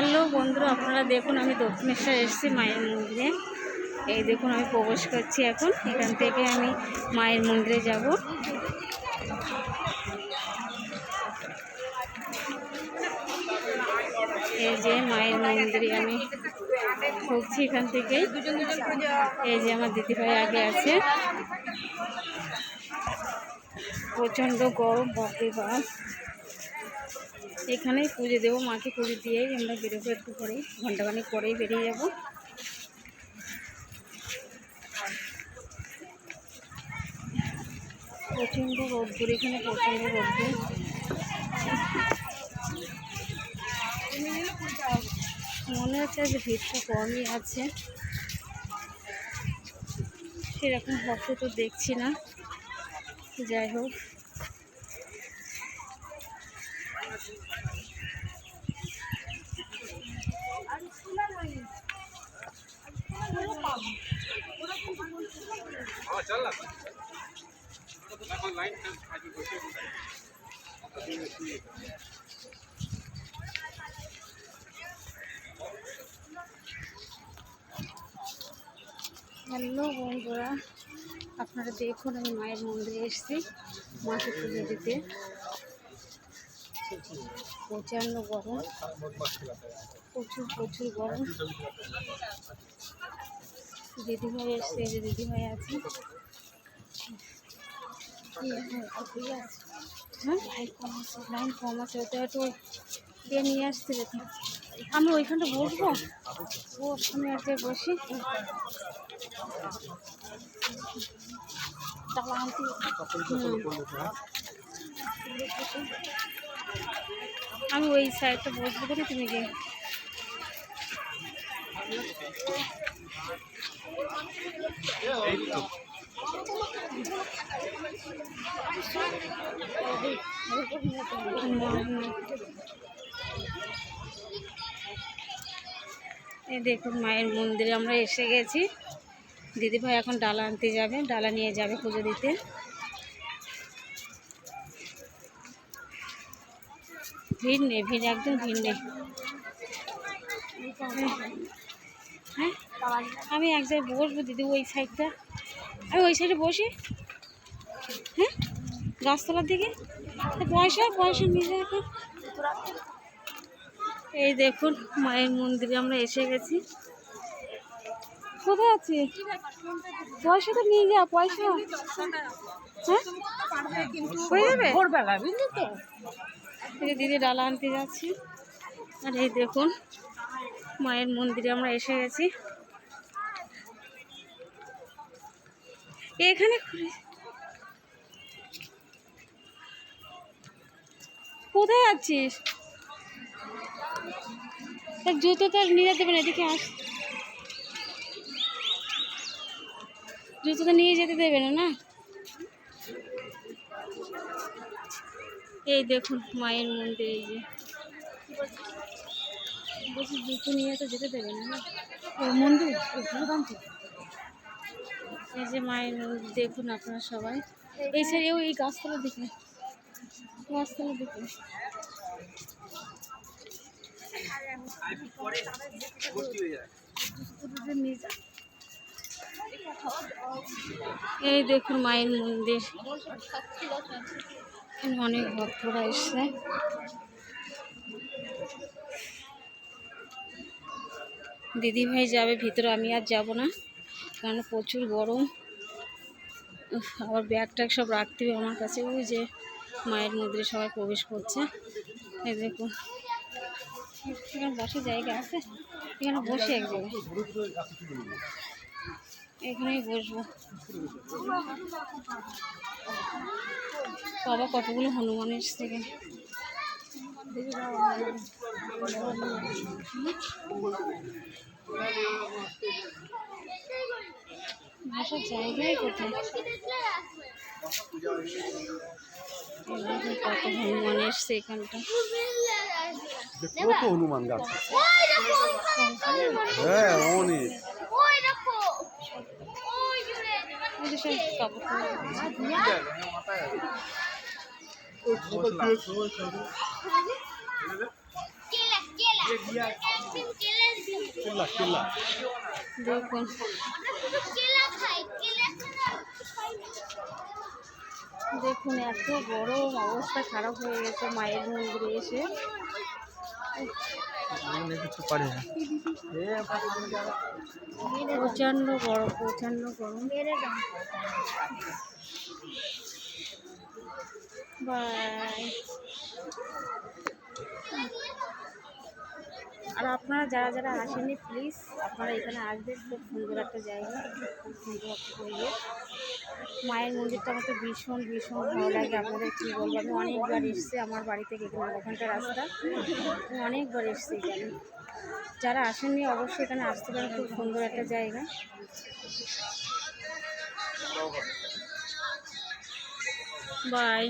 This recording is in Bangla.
হ্যালো বন্ধুরা, আপনারা দেখুন আমি দক্ষিণেশ্বর এসেছি মায়ের মন্দিরে। এই দেখুন আমি প্রবেশ করছি এখন। এখান থেকে আমি মায়ের মন্দিরে যাব। এই যে মায়ের মন্দিরে আমি ঢুকছি এখান থেকে। এই যে আমার দিদিভাই আগে আছে। প্রচণ্ড গরম, বাপরে বাপ। এখানেই পুজো দেবো, মাকে পুজো দিয়েই আমরা বেরোবো একটু পরেই, ঘন্টাখানেক পরেই বেরিয়ে যাব। প্রচণ্ড রোদ্দুর, এখানে প্রচণ্ড রোদ্দুর। মনে হচ্ছে যে ভিড়টা কমই আছে, সেরকম ভক্ত তো দেখছি না। যাই হোক, হ্যালো বন্ধুরা, আপনারা দেখুন আমি মায়ের মন্দিরে এসেছি মাকে পুজো দিতে। প্রচণ্ড গরম, প্রচুর গরম। দিদিভাই এসছে, যে দিদিভাই আছে। হ্যাঁ, লাইন কম আছে, ওটা একটু দিয়ে নিয়ে আসতে যেতে। আমি ওইখানটা বসবো, আমি আর যে বসি। আমি ওই সাইডটা বসবো, দেখে তুমি গিয়ে। এই দেখুন মায়ের মন্দিরে আমরা এসে গেছি। দিদিভাই এখন ডালা আনতে যাবে, ডালা নিয়ে যাবে পুজো দিতে। ভিড় নেই, ভিড় একদম ভিড় নেই। হ্যাঁ, আমি এক জায়গায় বসবো দিদি, ওই সাইডটা। আমি ওই সাইডে বসি। হ্যাঁ, গাছতলার দিকে। পয়সা নিয়ে যাবে। এই দেখুন মায়ের মন্দিরে আমরা এসে গেছি। কোথায় আছি? পয়সা তো নিয়ে যা, পয়সা। হ্যাঁ, হয়ে যাবে ভোরবেলা, বুঝলি তো। দিদি ডালা আনতে যাচ্ছি। আর এই দেখুন মায়ের মন্দিরে আমরা এসে গেছি। এখানে কোথায় আছিস? জুতো তো নিয়ে যেতে দেবে না, এদিকে আস। জুতো তো নিয়ে যেতে দেবে না। এই দেখুন মায়ের মন্দির, এই যে বলছি জুতো নিয়ে তো যেতে দেবে না মন্দির। এই যে মায়ের মন্দির দেখুন আপনারা সবাই। এই সাইডে এই গাছতলার দিকে, গাছতলার দিকে। এই দেখুন মায়ের মন্দির, অনেক ভক্তরা এসছে। দিদিভাই যাবে ভিতরে, আমি আর যাব না, কারণ প্রচুর গরম। আবার ব্যাগ ট্যাগ সব রাখতে হবে আমার কাছে। ওই যে মায়ের মন্দিরে সবাই প্রবেশ করছে। এই দেখুন এখানে বসার জায়গা আছে, এখানে বসে এক জায়গায়, এখানেই বসবো। বাবা কতগুলো হনুমান এসছে এখানে। বসার জায়গায় কোথায়? কত হনুমান এসছে এখানটা। কত হনুমান গাছ, হ্যাঁ অনেক। দেখুন দেখুন এত গরম, অবস্থা খারাপ হয়ে গেছে মায়ের মন্দিরে এসে। প্রচণ্ড গরম, প্রচণ্ড গরম। বাই। আর আপনারা যারা যারা আসেননি প্লিজ আপনারা এখানে আসবেন, খুব সুন্দর একটা জায়গা, খুব সুন্দর একটা পরিবেশ। মায়ের মন্দিরটা আমার তো ভীষণ ভীষণ ভালো লাগে। আপনাদের কী বলবো, আমি অনেকবার এসেছি, আমার বাড়ি থেকে এখানে ওখানটা রাস্তা, আমি অনেকবার এসেছি এখানে। যারা আসেননি অবশ্যই এখানে আসতে পারেন, খুব সুন্দর একটা জায়গা। বাই।